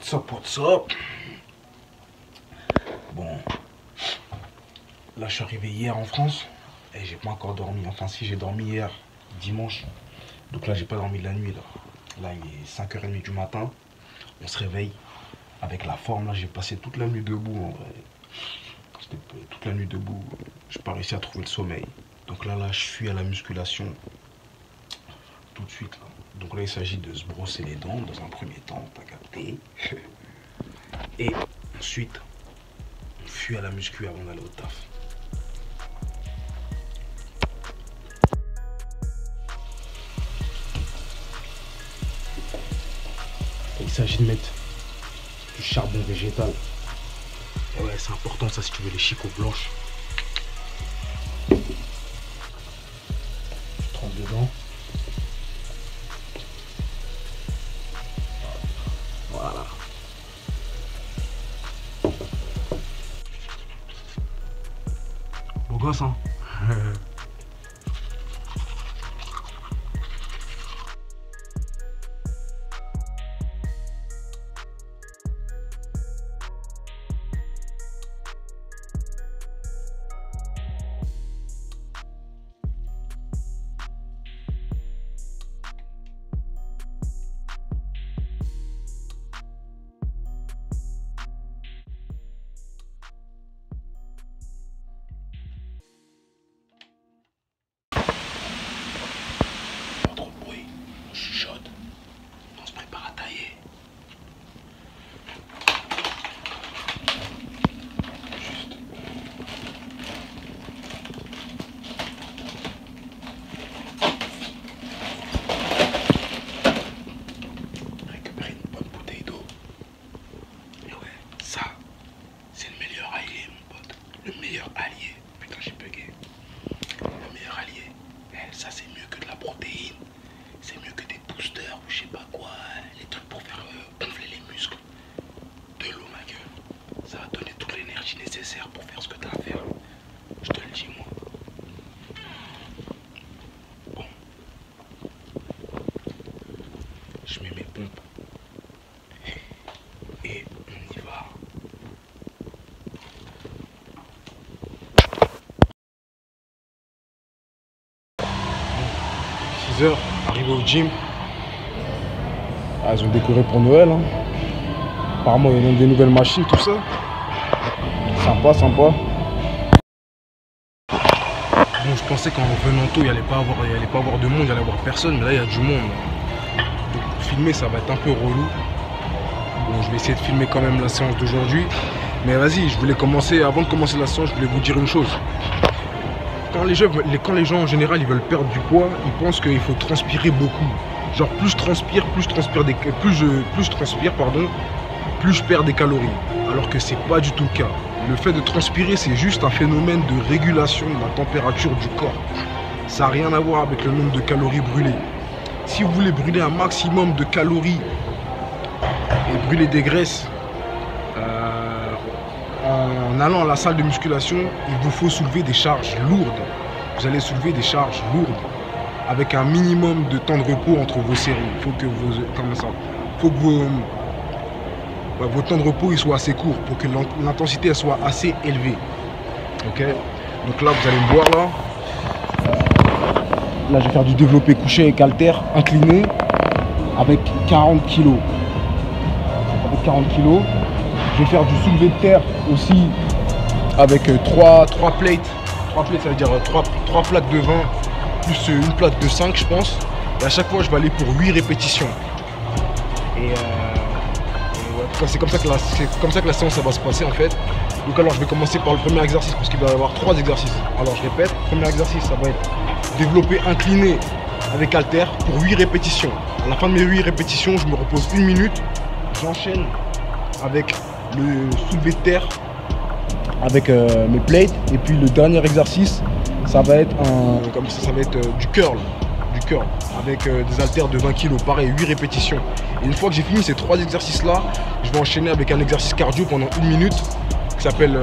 What's up? Bon, là je suis arrivé hier en France et j'ai pas encore dormi. Enfin si, j'ai dormi hier, dimanche. Donc là j'ai pas dormi de la nuit là. Là il est 5h30 du matin. On se réveille avec la forme là. J'ai passé toute la nuit debout en vrai. C'était toute la nuit debout. J'ai pas réussi à trouver le sommeil. Donc là je suis à la musculation tout de suite là. Donc là il s'agit de se brosser les dents dans un premier temps, t'as capté. Et ensuite on fuit à la muscu avant d'aller au taf. Il s'agit de mettre du charbon végétal. Et ouais, c'est important ça si tu veux les chicots blanches. Tu trempes dedans. Voilà. Beau gosse, hein. Pour faire ce que tu as à faire, je te le dis moi. Bon, je mets mes pompes et on y va. Bon, 6h, arrivé au gym. Ah, ils ont décoré pour Noël. Hein. Apparemment, ils ont des nouvelles machines, tout ça. Sympa, sympa. Bon, je pensais qu'en venant tôt, il n'y allait pas avoir de monde, il n'y allait avoir personne, mais là, il y a du monde. Donc, pour filmer, ça va être un peu relou. Bon, je vais essayer de filmer quand même la séance d'aujourd'hui. Mais vas-y, je voulais commencer, avant de commencer la séance, je voulais vous dire une chose. Quand les gens en général, ils veulent perdre du poids, ils pensent qu'il faut transpirer beaucoup. Genre, plus je transpire, plus je perds des calories. Alors que c'est pas du tout le cas. Le fait de transpirer, c'est juste un phénomène de régulation de la température du corps. Ça n'a rien à voir avec le nombre de calories brûlées. Si vous voulez brûler un maximum de calories et brûler des graisses, en allant à la salle de musculation, il vous faut soulever des charges lourdes. Vous allez soulever des charges lourdes avec un minimum de temps de repos entre vos séries. Il faut que vos temps de repos ils soient assez courts pour que l'intensité soit assez élevée. Ok. Donc là vous allez me voir là. Là je vais faire du développé couché avec halter incliné avec 40 kg. Avec 40 kg. Je vais faire du soulevé de terre aussi avec 3 plates. 3 plates ça veut dire 3 plaques de 20 plus une plate de 5 je pense. Et à chaque fois je vais aller pour 8 répétitions. Et c'est comme ça que la séance ça va se passer en fait. Donc alors je vais commencer par le premier exercice parce qu'il va y avoir 3 exercices. Alors je répète, premier exercice ça va être développé incliné avec halter pour 8 répétitions. À la fin de mes 8 répétitions, je me repose 1 minute. J'enchaîne avec le soulevé de terre avec mes plates. Et puis le dernier exercice, ça va être du curl. Avec des haltères de 20 kg, pareil, 8 répétitions. Et une fois que j'ai fini ces 3 exercices là, je vais enchaîner avec un exercice cardio pendant 1 minute qui s'appelle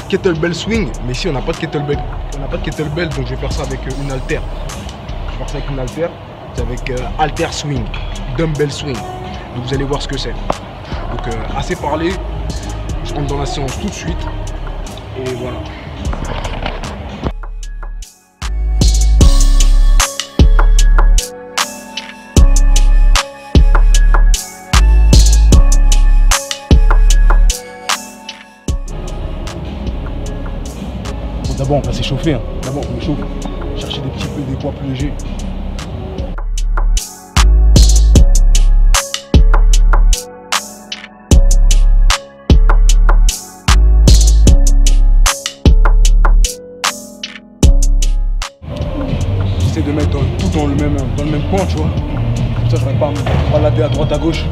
kettlebell swing. Mais ici on n'a pas de kettlebell, donc je vais faire ça avec une haltère. Je vais faire ça avec une haltère, c'est avec halter swing, dumbbell swing. Donc vous allez voir ce que c'est. Donc assez parlé, je rentre dans la séance tout de suite. Et voilà. D'abord on va s'échauffer, hein. D'abord on échauffe, chercher des poids plus légers. J'essaie de mettre tout dans le même coin, tu vois. Comme ça je ne vais pas me balader à droite à gauche,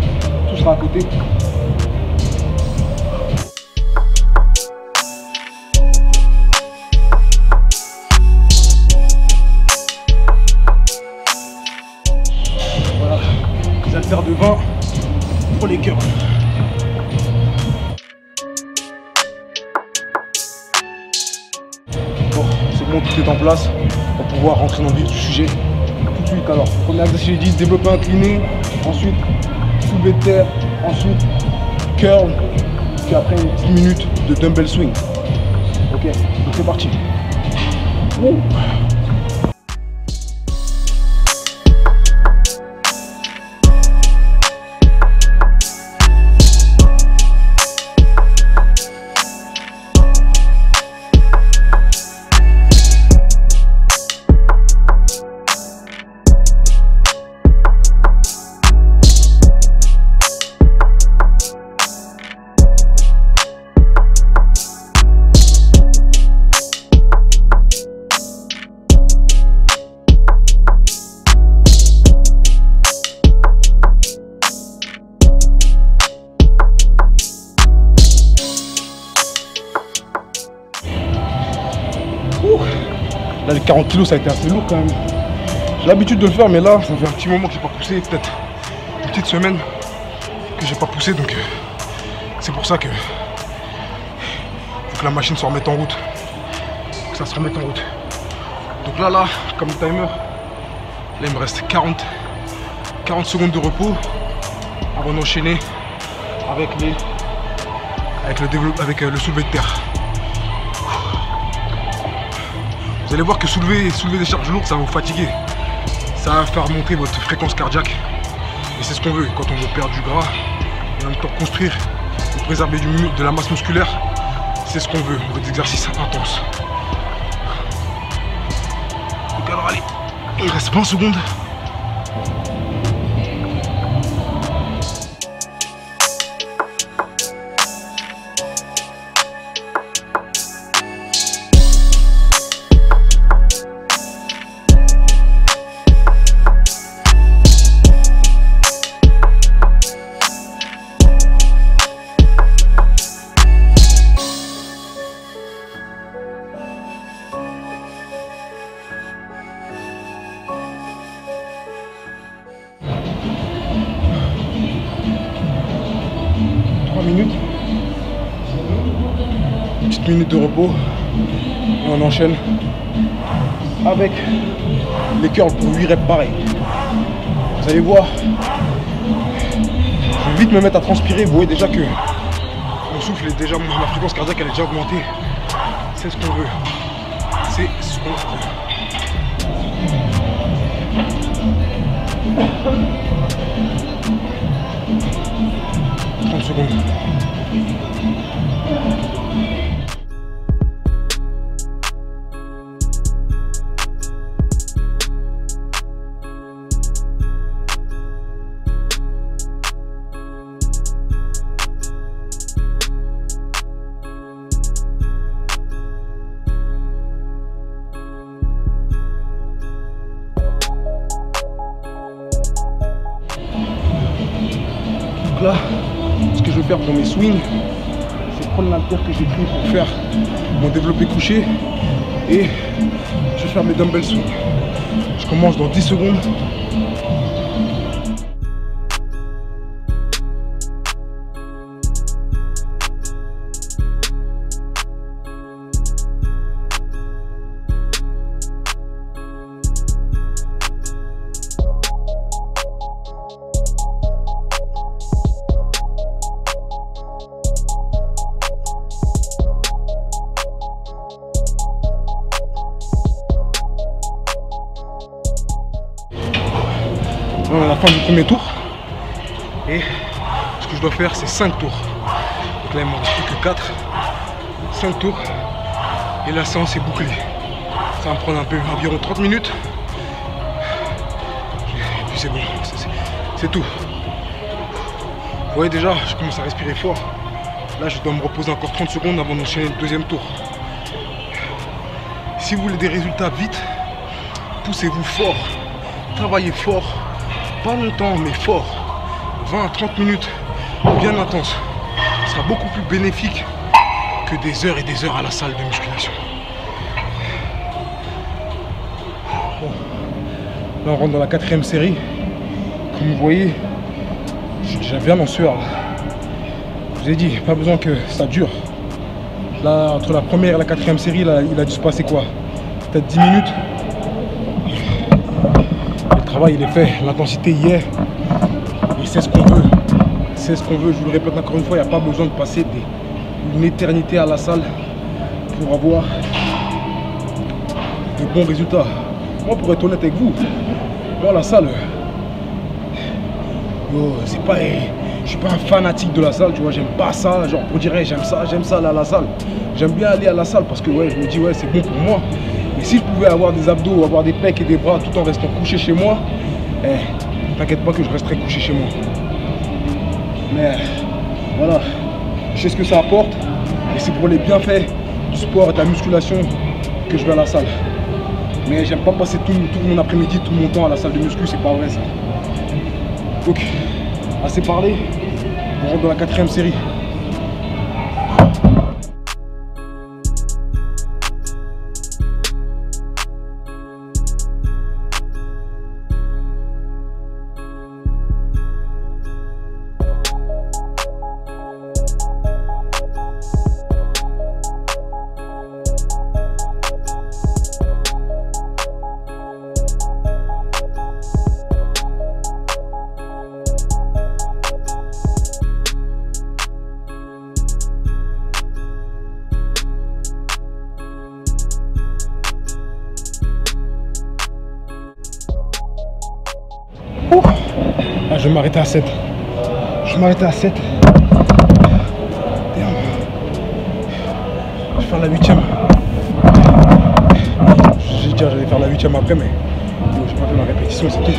tout sera à côté. De 20 pour les curls. Bon, c'est bon, tout est en place. On va pouvoir rentrer dans le vif du sujet tout de suite. Alors, premier exercice, j'ai dit développé incliné, ensuite soulevé de terre, ensuite curl, puis après 10 minutes de dumbbell swing. Ok, donc c'est parti. Ouh. Là les 40 kg ça a été assez lourd quand même. J'ai l'habitude de le faire mais là ça fait un petit moment que j'ai pas poussé, peut-être une petite semaine que j'ai pas poussé, donc c'est pour ça que faut que la machine se remette en route. Que ça se remette en route. Donc là comme le timer, là il me reste 40 secondes de repos avant d'enchaîner avec le soulevé de terre. Vous allez voir que soulever des charges lourdes, ça va vous fatiguer. Ça va faire monter votre fréquence cardiaque. Et c'est ce qu'on veut. Quand on veut perdre du gras et en même temps construire ou préserver de la masse musculaire, c'est ce qu'on veut. On veut des exercices intenses. Donc alors allez, il reste 20 secondes. Minutes, une petite minute de repos et on enchaîne avec les curls pour 8 reps pareil. Vous allez voir, je vais vite me mettre à transpirer. Vous voyez déjà que mon souffle est déjà, ma fréquence cardiaque elle est déjà augmentée. C'est ce qu'on veut, c'est ce qu'on veut. 30 secondes. Là, ce que je vais faire pour mes swings, c'est prendre l'haltère que j'ai pris pour faire mon développé couché et je vais faire mes dumbbell swings. Je commence dans 10 secondes. On est à la fin du premier tour. Et ce que je dois faire, c'est 5 tours. Donc là, il ne me reste plus que 4. 5 tours. Et la séance est bouclée. Ça va me prendre environ 30 minutes. Et puis c'est bon. C'est tout. Vous voyez déjà, je commence à respirer fort. Là, je dois me reposer encore 30 secondes avant d'enchaîner le deuxième tour. Si vous voulez des résultats vite, poussez-vous fort. Travaillez fort. Pas longtemps, mais fort. 20 à 30 minutes, bien intense. Ce sera beaucoup plus bénéfique que des heures et des heures à la salle de musculation. Bon. Là, on rentre dans la 4e série. Comme vous voyez, j'ai bien en sueur. Je vous ai dit, pas besoin que ça dure. Là, entre la première et la 4e série, là, il a dû se passer quoi? Peut-être 10 minutes. Le travail, il est fait. L'intensité y est. Et c'est ce qu'on veut. C'est ce qu'on veut. Je vous le répète encore une fois, il n'y a pas besoin de passer une éternité à la salle pour avoir de bons résultats. Moi, pour être honnête avec vous, moi, la salle, c'est pas... Je suis pas un fanatique de la salle, tu vois, j'aime pas ça, genre pour dire j'aime ça aller à la salle. J'aime bien aller à la salle parce que ouais, je me dis ouais, c'est bon pour moi. Mais si je pouvais avoir des abdos, avoir des pecs et des bras tout en restant couché chez moi, t'inquiète pas que je resterai couché chez moi. Mais voilà, je sais ce que ça apporte et c'est pour les bienfaits du sport et de la musculation que je vais à la salle. Mais j'aime pas passer tout mon après-midi, tout mon temps à la salle de muscu, c'est pas vrai ça. Donc, assez parlé, on rentre dans la 4e série. Ah, je vais m'arrêter à 7. Je vais m'arrêter à 7. Je vais faire la 8e. J'ai dit que j'allais faire la 8e après, mais je n'ai pas fait ma répétition, c'est tout.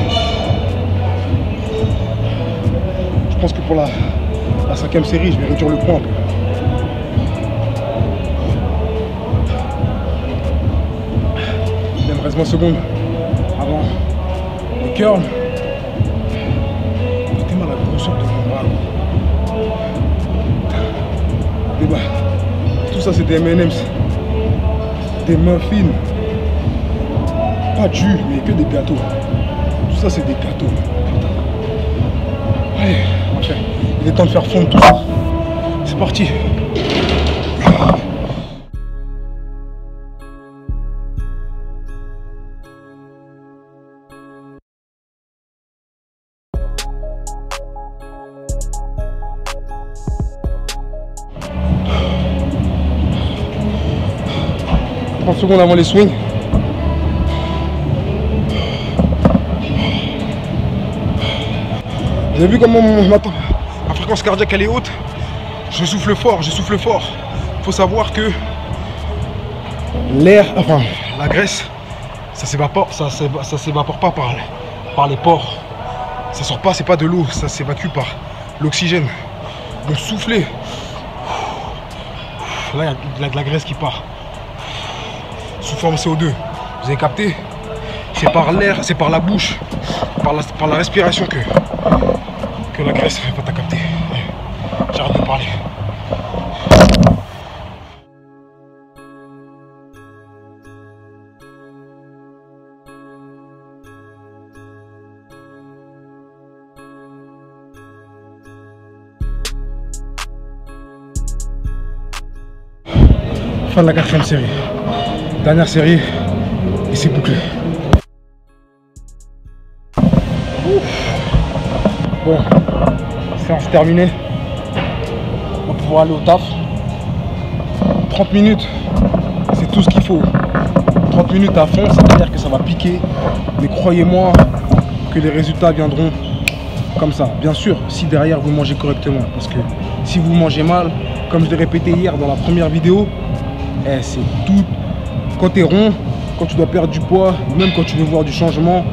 Je pense que pour la 5e série, je vais réduire le poids un peu. Il me reste 20 secondes avant le curl. Tout ça c'est des M&M's, des muffins, pas de jus mais que des gâteaux. Tout ça c'est des gâteaux. Putain. Allez, enfin, il est temps de faire fondre tout ça. C'est parti. Secondes avant les swings. Vous avez vu comment ma fréquence cardiaque elle est haute? Je souffle fort, je souffle fort. Il faut savoir que l'air, enfin la graisse, ça s'évapore pas par les pores. Ça sort pas, c'est pas de l'eau, ça s'évacue par l'oxygène. Donc soufflez. Là il y a de la graisse qui part. Sous forme CO2, vous avez capté? C'est par l'air, c'est par la bouche, par la respiration que la graisse va t'as capté. J'arrête de parler. Fin de la 4e série. Dernière série et c'est bouclé. Bon, séance terminée. On va pouvoir aller au taf. 30 minutes, c'est tout ce qu'il faut. 30 minutes à fond, c'est clair que ça va piquer. Mais croyez-moi que les résultats viendront comme ça. Bien sûr, si derrière vous mangez correctement. Parce que si vous mangez mal, comme je l'ai répété hier dans la première vidéo, c'est tout. Quand tu es rond, quand tu dois perdre du poids, même quand tu veux voir du changement,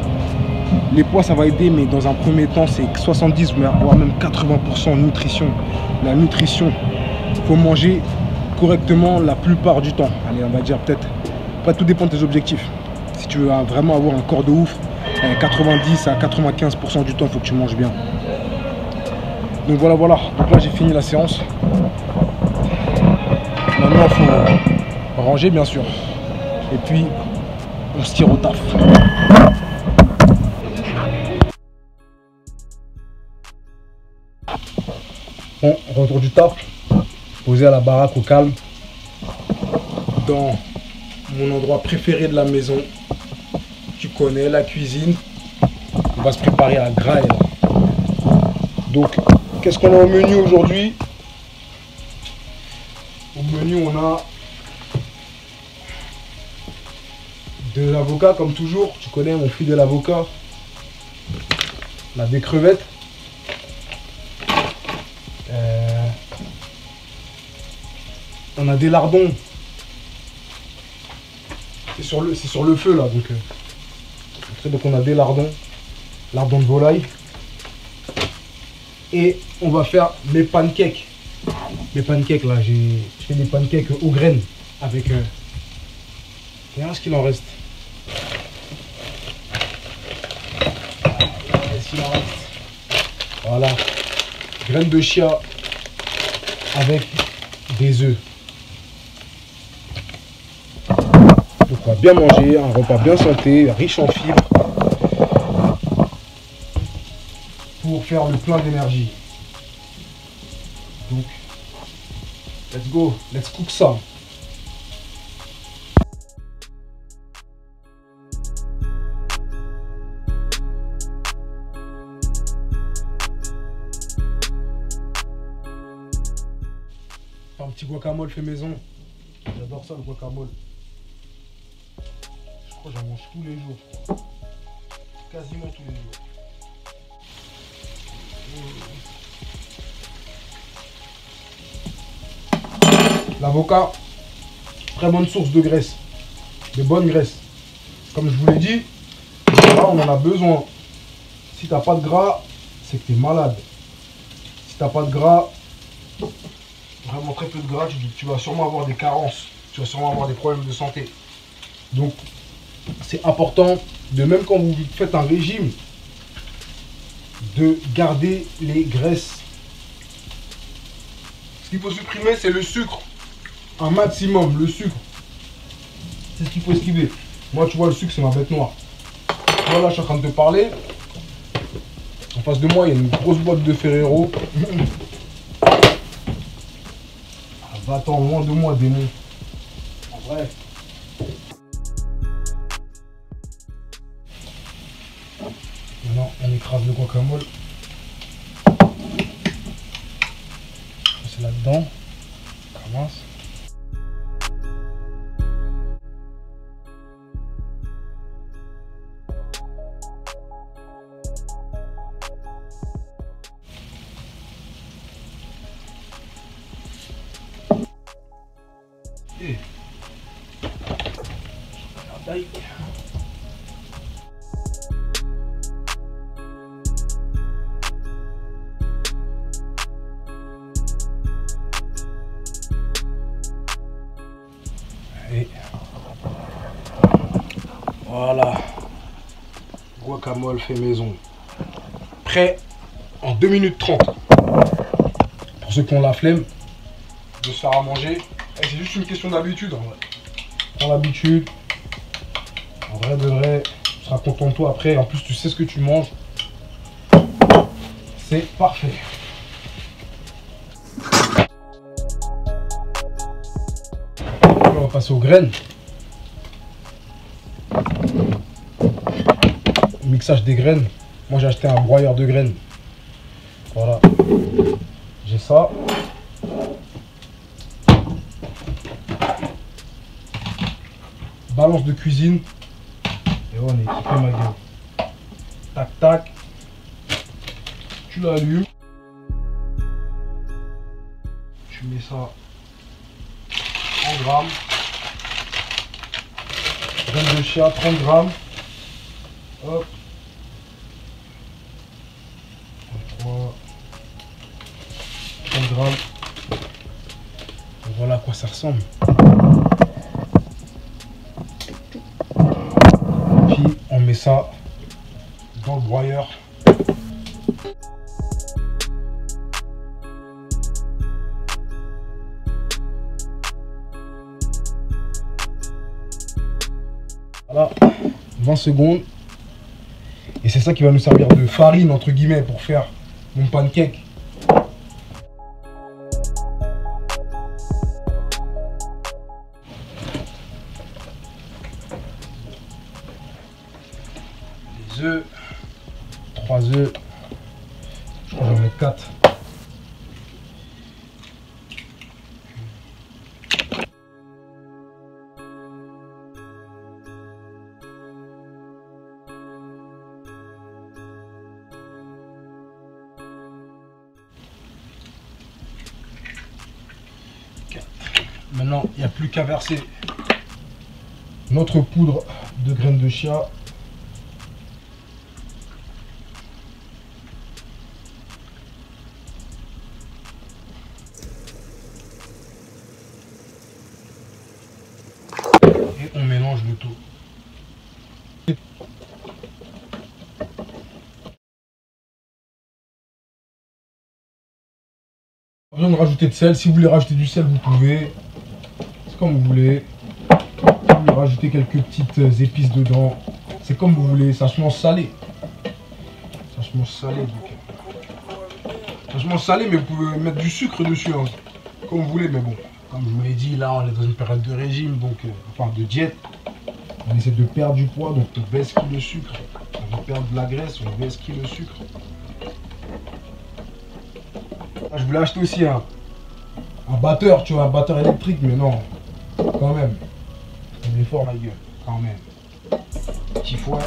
les poids ça va aider, mais dans un premier temps c'est 70 voire même 80% nutrition. La nutrition, il faut manger correctement la plupart du temps. Allez, on va dire peut-être, pas tout dépend de tes objectifs. Si tu veux vraiment avoir un corps de ouf, 90 à 95% du temps, il faut que tu manges bien. Donc voilà. Donc là, j'ai fini la séance. Maintenant, il faut ranger, bien sûr. Et puis, on se tire au taf. Bon, retour du taf. Posé à la baraque au calme. Dans mon endroit préféré de la maison. Tu connais la cuisine. On va se préparer à grailler. Donc, qu'est-ce qu'on a au menu aujourd'hui? Au menu, on a 2 avocats comme toujours. Tu connais mon fidèle avocat. On a des crevettes. On a des lardons. C'est sur le feu là. Donc on a des lardons de volaille. Et on va faire mes pancakes. Mes pancakes là, je fais des pancakes aux graines avec... Regarde ce qu'il en reste. Voilà. Graines de chia avec des œufs. Donc on va bien manger, un repas bien santé, riche en fibres. Pour faire le plein d'énergie. Donc, let's go, let's cook ça. Un petit guacamole fait maison. J'adore ça, le guacamole. Je crois que j'en mange tous les jours. Quasiment tous les jours. L'avocat, très bonne source de graisse, de bonne graisse. Comme je vous l'ai dit, là on en a besoin. Si tu n'as pas de gras, c'est que tu es malade. Si tu n'as pas de gras, vraiment très peu de gras, tu vas sûrement avoir des carences. Tu vas sûrement avoir des problèmes de santé. Donc c'est important, de même quand vous faites un régime, de garder les graisses. Ce qu'il faut supprimer, c'est le sucre. Un maximum, le sucre. C'est ce qu'il faut esquiver. Moi, tu vois, le sucre, c'est ma bête noire. Voilà, je suis en train de te parler. En face de moi, il y a une grosse boîte de Ferrero. Va-t'en loin de moi, démon. En vrai. Maintenant, on écrase le guacamole. C'est là-dedans. On commence. Et taille. Et voilà, guacamole fait maison. Prêt en 2 minutes 30. Pour ceux qui ont la flemme de se faire à manger, c'est juste une question d'habitude en vrai. Prends l'habitude. En vrai de vrai, tu seras content de toi après. En plus, tu sais ce que tu manges. C'est parfait. On va passer aux graines. Mixage des graines. Moi, j'ai acheté un broyeur de graines. Voilà. J'ai ça. Balance de cuisine. Et on est équipé, ma gueule. Tac, tac. Tu l'allumes. Tu mets ça en grammes. Graines de chia, 30 grammes. Hop. 3, 30 grammes. Voilà à quoi ça ressemble. Puis on met ça dans le broyeur. Voilà, 20 secondes. Et c'est ça qui va nous servir de farine entre guillemets pour faire mon pancake. Les œufs, 3 œufs, je crois que j'en mets 4. Maintenant, il n'y a plus qu'à verser notre poudre de graines de chia. Et on mélange le tout. Pas besoin de rajouter de sel. Si vous voulez rajouter du sel, vous pouvez. C'est comme vous voulez. Si vous voulez rajouter quelques petites épices dedans, c'est comme vous voulez. Ça se mange salé. Ça se mange salé. Donc. Ça se mange salé, mais vous pouvez mettre du sucre dessus. Hein. Comme vous voulez, mais bon. Comme je vous l'ai dit, là, on est dans une période de régime, donc enfin de diète. On essaie de perdre du poids, donc on baisse le sucre. On veut perdre de la graisse, on baisse le sucre. Ah, je voulais acheter aussi un batteur, tu vois, un batteur électrique, mais non, quand même. Il est fort la gueule, quand même. Petit fouet.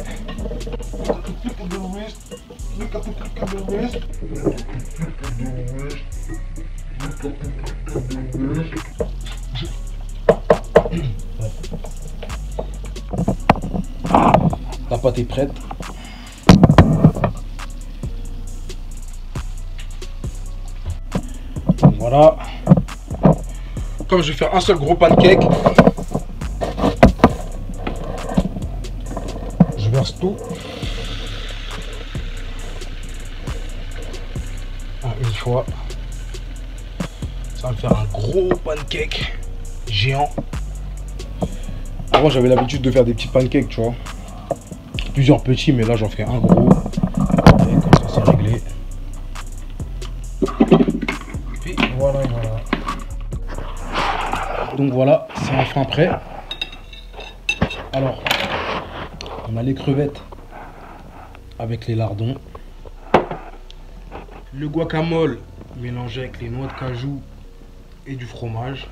La pâte est prête. Donc voilà. Comme je vais faire un seul gros pancake, je verse tout. Une fois. Ça va me faire un gros pancake géant. Avant j'avais l'habitude de faire des petits pancakes, tu vois. Plusieurs petits, mais là j'en fais un gros. Et comme ça c'est réglé. Et voilà, voilà. Donc voilà, c'est enfin prêt. Alors, on a les crevettes avec les lardons. Le guacamole mélangé avec les noix de cajou et du fromage.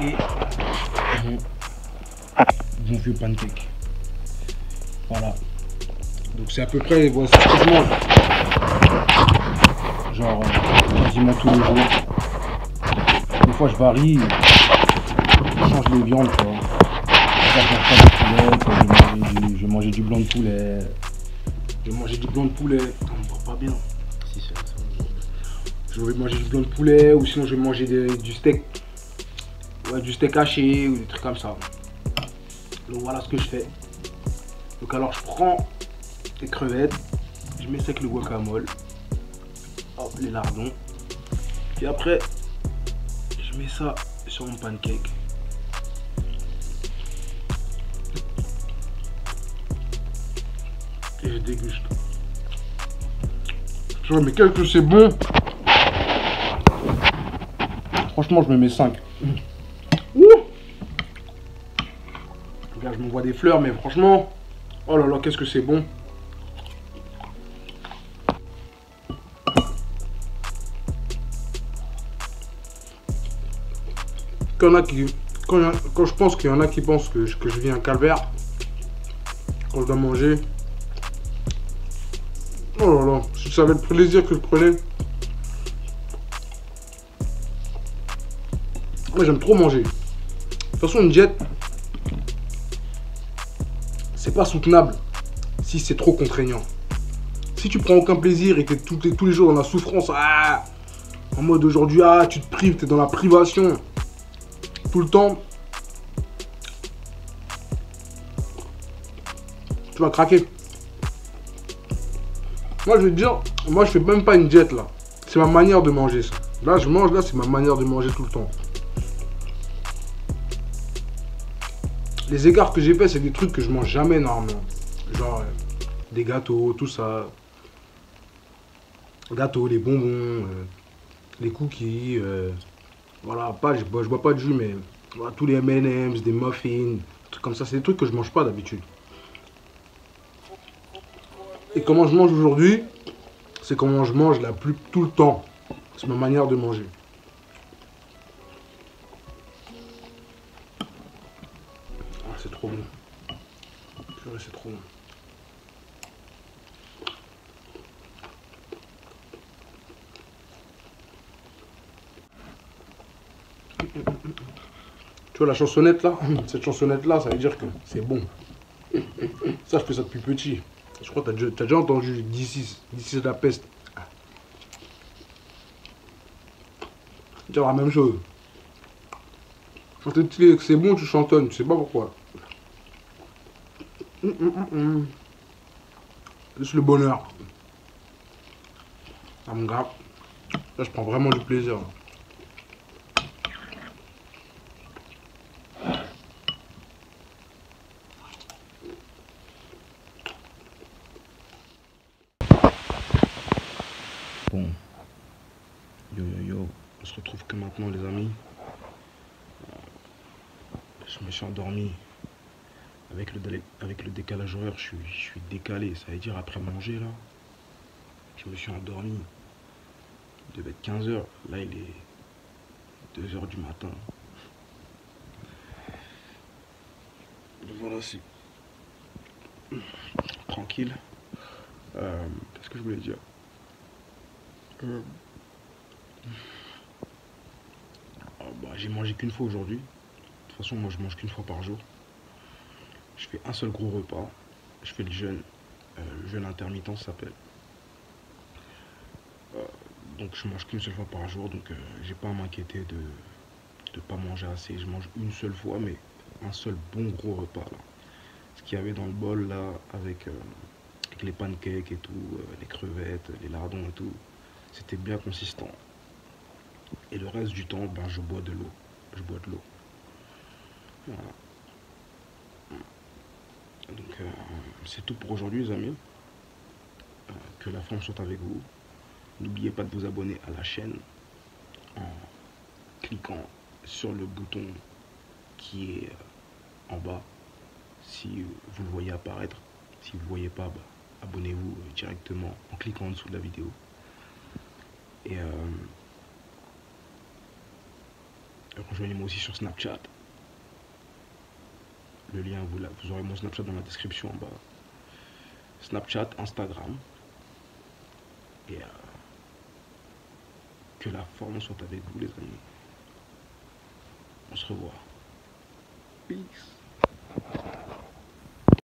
Et mon vieux pancake. Voilà. Donc c'est à peu près, voici ce que je mange. Genre quasiment tous les jours. Des fois je varie, je change les viandes, tu vois. Je vais manger du blanc de poulet. Je vais manger du blanc de poulet. On me voit pas bien. Si, je vais manger du blanc de poulet ou sinon je vais manger du steak. Ouais, du steak haché ou des trucs comme ça. Donc voilà ce que je fais. Donc alors je prends les crevettes, je mets ça avec le guacamole, hop, les lardons, puis après je mets ça sur mon pancake. Et je déguste. Tu vois, mais quel que c'est bon. Franchement je me mets 5. Ouh. Regarde, je m'envoie des fleurs, mais franchement, oh là là, qu'est-ce que c'est bon. Quand je pense qu'il y en a qui pensent que je vis un calvaire quand je dois manger, Oh là là, si tu savais le plaisir que je prenais. Moi j'aime trop manger. De toute façon une diète, c'est pas soutenable si c'est trop contraignant. Si tu prends aucun plaisir et que tu es tous les jours dans la souffrance, en mode aujourd'hui, tu te prives, tu es dans la privation tout le temps, tu vas craquer. Moi je vais te dire, moi je fais même pas une diète là. C'est ma manière de manger ça. Là je mange, là c'est ma manière de manger tout le temps. Les écarts que j'ai fait, c'est des trucs que je mange jamais normalement. Genre des gâteaux, tout ça. Gâteaux, les bonbons, les cookies. Voilà, je bois pas de jus, mais voilà, tous les M&M's, des muffins, des trucs comme ça, c'est des trucs que je mange pas d'habitude. Et comment je mange aujourd'hui, c'est comment je mange tout le temps. C'est ma manière de manger. Ah, c'est trop bon. Purée, c'est trop bon. Tu vois la chansonnette là? Cette chansonnette là, ça veut dire que c'est bon. Ça, je fais ça depuis petit. Je crois que t'as déjà entendu d'ici la peste. Dire la même chose. Quand tu dis que c'est bon, tu chantonnes, tu sais pas pourquoi. Juste le bonheur. Ça me grappe. Là, je prends vraiment du plaisir. Là. Bon. Yo yo yo. On se retrouve que maintenant, les amis. Je me suis endormi. Avec le décalage horaire, je suis décalé. Ça veut dire après manger, là, je me suis endormi. Il devait être 15 h. Là, il est 2 h du matin. Voilà, c'est tranquille. Qu'est-ce que je voulais dire? J'ai mangé qu'une fois aujourd'hui. De toute façon, moi, je mange qu'une fois par jour. Je fais un seul gros repas. Je fais le jeûne intermittent, ça s'appelle. Donc, je mange qu'une seule fois par jour. Donc, j'ai pas à m'inquiéter de pas manger assez. Je mange une seule fois, mais un seul bon gros repas là. Ce qu'il y avait dans le bol là, avec les pancakes et tout, les crevettes, les lardons et tout, c'était bien consistant. Et le reste du temps, ben, je bois de l'eau. Je bois de l'eau. Voilà. Donc, c'est tout pour aujourd'hui, les amis. Que la forme soit avec vous. N'oubliez pas de vous abonner à la chaîne en cliquant sur le bouton qui est en bas si vous le voyez apparaître. Si vous ne le voyez pas, bah, abonnez-vous directement en cliquant en dessous de la vidéo. Et rejoignez-moi aussi sur Snapchat. Le lien, vous aurez mon Snapchat dans la description en bas. Snapchat, Instagram. Et que la forme soit avec vous, les amis. On se revoit. Peace.